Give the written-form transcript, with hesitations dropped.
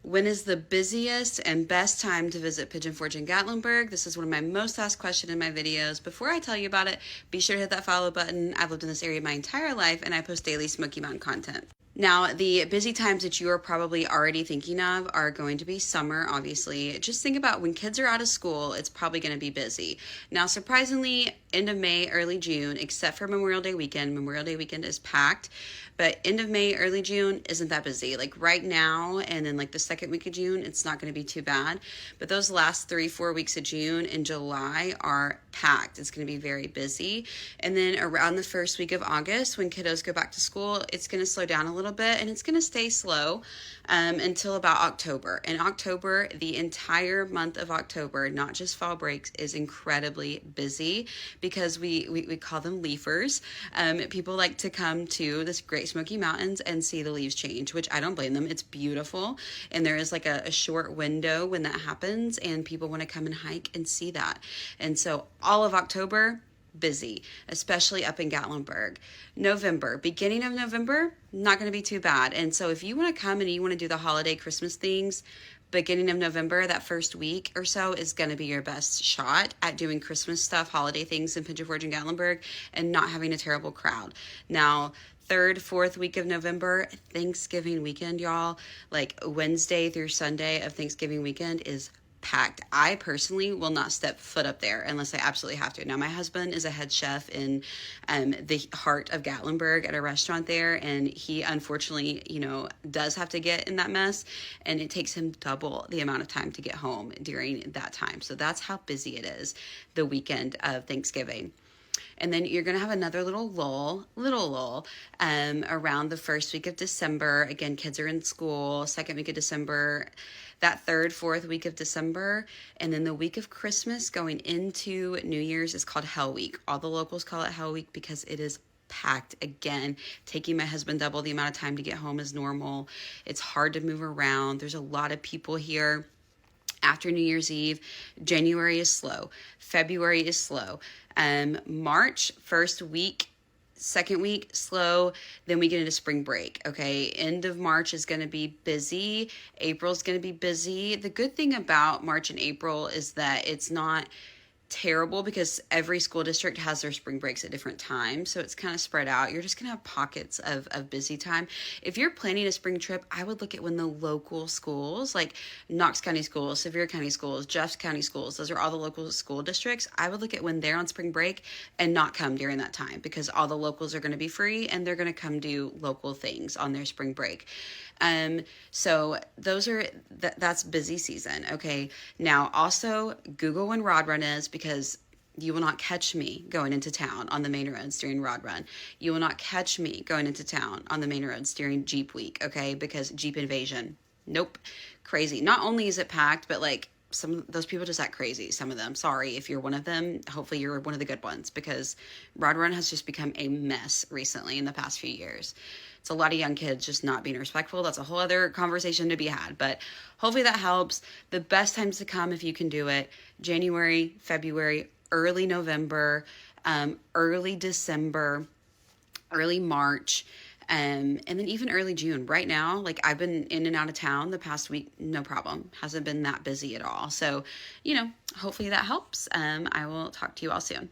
When is the busiest and best time to visit Pigeon Forge in Gatlinburg? This is one of my most asked questions in my videos. Before I tell you about it, be sure to hit that follow button. I've lived in this area my entire life and I post daily Smoky Mountain content. Now, the busy times that you are probably already thinking of are going to be summer, obviously. Just think about when kids are out of school, it's probably going to be busy. Now, surprisingly, end of May, early June, except for Memorial Day weekend. Memorial Day weekend is packed, but end of May, early June isn't that busy. Like right now, and then like the second week of June, it's not going to be too bad. But those last 3-4 weeks of June and July are packed. It's going to be very busy. And then around the first week of August, when kiddos go back to school, it's going to slow down a little bit, and it's going to stay slow until about October. In October, the entire month of October, not just fall breaks, is incredibly busy because we call them leafers. People like to come to this Great Smoky Mountains and see the leaves change, which I don't blame them. It's beautiful, and there is like a short window when that happens, and people want to come and hike and see that. And so all of October, busy, especially up in Gatlinburg. November, beginning of November, not going to be too bad. And so if you want to come and you want to do the holiday Christmas things, beginning of November, that first week or so is going to be your best shot at doing Christmas stuff, holiday things in Pigeon Forge and Gatlinburg, and not having a terrible crowd. Now, third, fourth week of November, Thanksgiving weekend, y'all, like Wednesday through Sunday of Thanksgiving weekend is packed. I personally will not step foot up there unless I absolutely have to. Now, my husband is a head chef in the heart of Gatlinburg at a restaurant there, and he unfortunately, does have to get in that mess, and it takes him double the amount of time to get home during that time. So that's how busy it is the weekend of Thanksgiving. And then you're going to have another little lull, around the first week of December. Again, kids are in school, second week of December, that third, fourth week of December. And then the week of Christmas going into New Year's is called Hell Week. All the locals call it Hell Week because it is packed. Again, taking my husband double the amount of time to get home is normal. It's hard to move around. There's a lot of people here. After New Year's Eve, January is slow. February is slow. March, first week, second week, slow. Then we get into spring break, okay? End of March is going to be busy. April's going to be busy. The good thing about March and April is that it's not terrible because every school district has their spring breaks at different times, so it's kind of spread out. You're just gonna have pockets of busy time. If you're planning a spring trip, I would look at when the local schools, like Knox County Schools, Sevier County Schools, Jeffs County Schools, those are all the local school districts. I would look at when they're on spring break and not come during that time because all the locals are going to be free and they're going to come do local things on their spring break. So that's busy season. Okay. Now also Google when Rod Run is because you will not catch me going into town on the main roads during Rod Run. You will not catch me going into town on the main roads during Jeep Week. Okay. Because Jeep Invasion. Nope. Crazy. Not only is it packed, but like some of those people just act crazy. Some of them, sorry if you're one of them, hopefully you're one of the good ones because Rod Run has just become a mess recently in the past few years. It's a lot of young kids just not being respectful. That's a whole other conversation to be had, but hopefully that helps. The best times to come if you can do it, January, February, early November, early December, early March, and then even early June. Right now, like I've been in and out of town the past week, no problem. Hasn't been that busy at all. So, hopefully that helps. I will talk to you all soon.